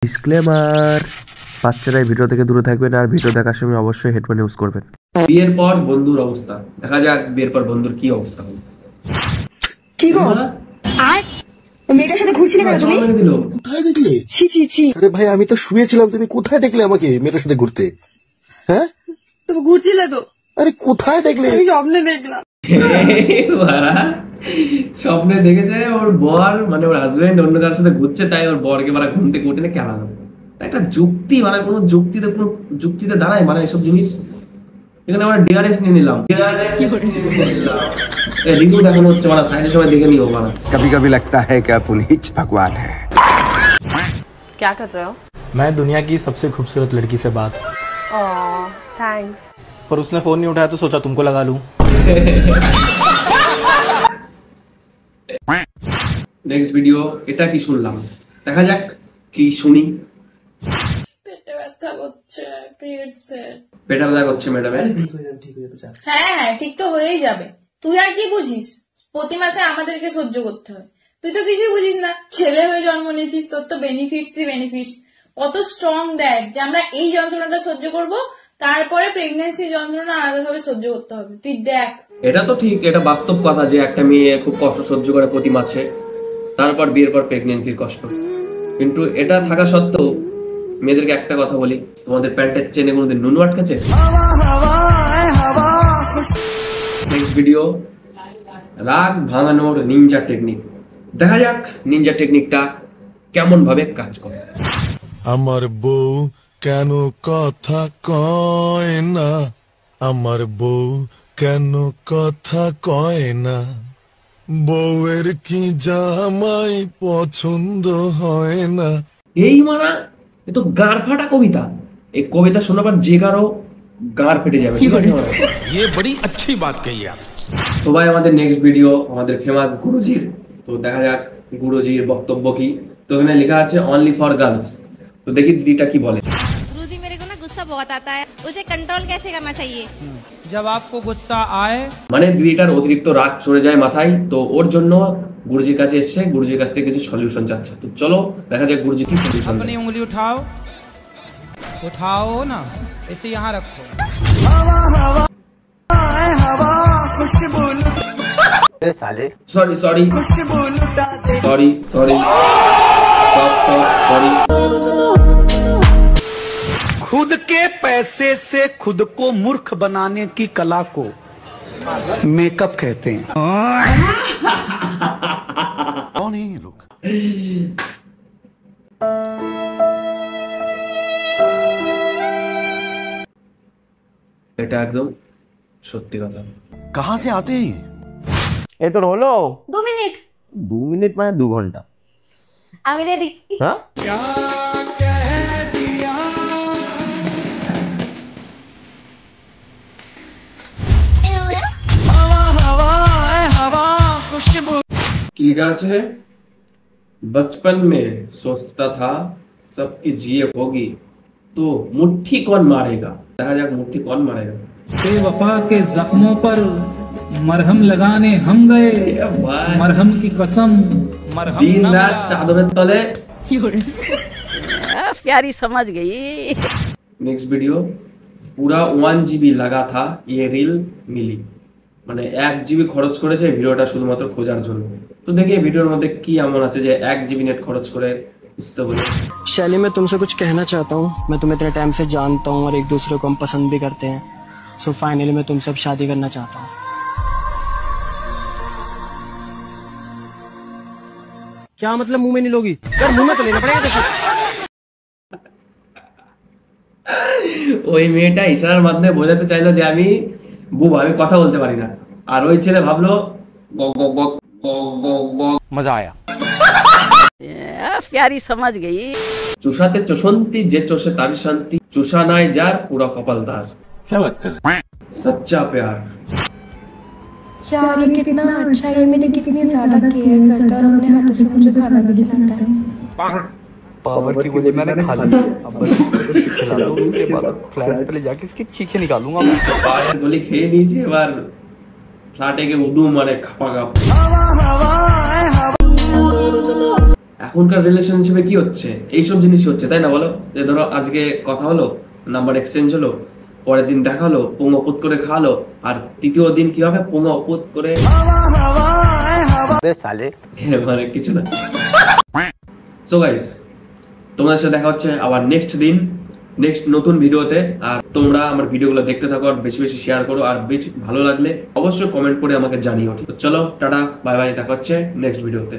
Disclaimer, বাচ্চারা video থেকে দূরে থাকবেন আর ভিডিও দেখার সময় অবশ্যই হেডফোন ইউজ করবেন। বিয়ের পর বন্ধুর অবস্থা দেখা যাক, বিয়ের পর বন্ধুর কি অবস্থা হলো। কি গো আর মেয়েটার সাথে ঘুরছিলে কেন তুমি? কোথায় দেখলে? ছি ছি ছি, আরে ভাই আমি তো শুয়েছিলাম, তুমি কোথায় দেখলে আমাকে মেয়েটার সাথে ঘুরতে? হ্যাঁ তুমি ঘুরছিলে তো? আরে কোথায় দেখলে? আমি স্বপ্নে দেখলাম। স্বপ্নে দেখেছে ওর বর মানে ওর হাজবেন্ড অন্য কারোর সাথে ঘুরছে, তাই ওর বরকে মানে ঘুম থেকে উঠে কেন একটা যুক্তি মানে কোনো যুক্তিতে দাঁড়ায় মানে এসব জিনিস। এখানে আমরা ডিআরএস নিয়ে নিলাম, রিভিউ দেখানো হচ্ছে মানে সাইডে সবাই দেখে নিও মানে। कभी कभी लगता है क्या पुनीत भगवान है। क्या कर रहे हो? मैं दुनिया की सबसे खूबसूरत लड़की से बात। थैंक्स। पर उसने फोन नहीं उठाया तो सोचा तुमको लगा लूं। নেক্সট ভিডিও, এটা কি শুনলাম, দেখা যাক কি শুনি। পেটে ব্যথা করছে, পিরিয়ডসের পেটে ব্যথা করছে ম্যাডামের। হ্যাঁ ঠিক তো হয়েই যাবে। তুই আর কি বুঝিস? প্রতি মাসে আমাদেরকে সহ্য করতে হয়, তুই তো কিছুই বুঝিস না। ছেলে হয়ে জন্ম নিয়েছিস, তোর তো বেনিফিটস। কত স্ট্রং দেখ যে আমরা এই যন্ত্রণাটা সহ্য করব, তারপরে প্রেগন্যান্সি যন্ত্রণা আলাদাভাবে সহ্য করতে হবে। তুই দেখ, এটা তো ঠিক, এটা বাস্তব কথা যে একটা মেয়ে খুব কষ্ট সহ্য করে প্রতি মাসে, তারপর বিয়ের পর প্রেগন্যান্সির কষ্ট। কিন্তু এটা থাকা সত্ত্বেও মেয়েদেরকে একটা কথা বলি, তোমাদের প্যান্টের চেনে কোনোদিন নুন আটকেছে? নেক্সট ভিডিও, রাগ ভাঙানোর নিনজা টেকনিক। দেখা যাক নিনজা টেকনিকটা কেমন ভাবে কাজ করে। আমার বউ কেন কথা কয় না, আমার বউ কেন কথা কয় না, বউয়ের কি জামাই পছন্দ হয় না। এই মানা এ তো গাঁড় ফাটা কবিতা। এই কবিতা শোনাবার যে কারো গাঁড় ফেটে যাবে। ये बड़ी अच्छी बात कही आप। সবাই আমাদের নেক্সট ভিডিও আমাদের ফেমাস গুরুজির। তো দেখা যাক গুরুজির বক্তব্য কি। তো এখানে লেখা আছে অনলি ফর গার্লস। তো দেখি দিদিটা কি বলে। गुरुजी मेरे को ना गुस्सा बहुत आता है, उसे कंट्रोल कैसे करना चाहिए? जब आपको गुस्सा आए, মানে दिदीটার অতিরিক্ত রাগ চড়ে যায় মাথায়, তো ওর জন্য গুরুজির কাছে এসে গুরুজির কাছ থেকে কিছু সলিউশন চাচ্ছে। তো চলো দেখা যাক গুরুজি কি সলিউশন দেয়। अपनी उंगली उठाओ ना, इसे यहाँ रखो। सॉरी खुद के पैसे से खुद को मूर्ख बनाने की कला को मेकअप कहते हैं। कौन है ये लोग? এটা একদম সত্যি কথা। कहाँ से आते हैं? এই তোর হলো 2 মিনিট। 2 মিনিট মানে 2 ঘন্টা। আমি রেডি। হ্যাঁ কি লিখা আছে? बचपन में सोचता था सबकी जीएफ होगी तो मुट्ठी कौन मारेगा। দেখা যাক মুट्ठी कौन मारेगा। बेवफा के जख्मों पर मरहम लगाने हम गए, मरहम की कसम मरहम दिन रात चादरेর তলে। प्यारी समझ गई। नेक्स्ट वीडियो, पूरा 1 GB लगा था ये रील मिली। মানে 1 GB খরচ করেছে ভিডিওটা শুধুমাত্র খোঁজার জন্য। তো দেখি এই ভিডিওর মধ্যে কি এমন আছে যে 1 GB নেট খরচ করে খুঁজতে হলো। शैली मैं तुमसे कुछ कहना चाहता हूँ। मैं तुम्हें इतने टाइम से जानता हूँ और एक दूसरे को हम पसंद भी करते हैं। सो फाइनली मैं तुमसे अब शादी करना चाहता हूँ। क्या मतलब मुंह में नहीं लोगी? यार मुंह में तो लेना पड़ेगा जैसे। ওই মেয়েটা ইশারার মাধ্যমে বোঝাতে চাইলো যে আমি বুবা, আমি কথা বলতে পারি না। আর ওই ছেলে ভাবলো मजा आया। प्यारी समझ गई। চুষাতে চোষন্তি যে চোষে তার শান্তি, চুষা নাই যার পুরা কপাল তার। क्या बात कर रहे हैं? सच्चा प्यार। यार ये कितना अच्छा है, मेरी कितनी ज्यादा केयर करता है और अपने हाथों से मुझे खाना भी खिलाता है। पावर की गोली मैंने खा ली, अब बस खिला दो, उसके बाद फ्लैट पे ले जाके इसकी चीखें निकालूंगा मैं। পায়ের গলি খেয়ে নিয়েছি, এবার ফ্ল্যাটে গিয়ে উদু মারে খাপা খাপ। এখনকার রিলেশনশিপে কি হচ্ছে, এইসব জিনিসই হচ্ছে, তাই না বলো? যে ধরো আজকে কথা হলো, নাম্বার এক্সচেঞ্জ হলো, পরের দিন দেখা হলো, পোঙাপুত করে খাওয়ালো, আর তৃতীয় দিন কি হবে, পোঙাপুত করে মানে কিছু না। সো গাইস, তোমাদের সাথে দেখা হচ্ছে আবার নেক্সট দিন, নেক্সট নতুন ভিডিওতে। আর তোমরা আমার ভিডিওগুলো দেখতে থাকো আর বেশি বেশি শেয়ার করো, আর বেশি ভালো লাগলে অবশ্যই কমেন্ট করে আমাকে জানিও। ঠিক, চলো টাটা, বাই বাই, দেখা হচ্ছে নেক্সট ভিডিওতে।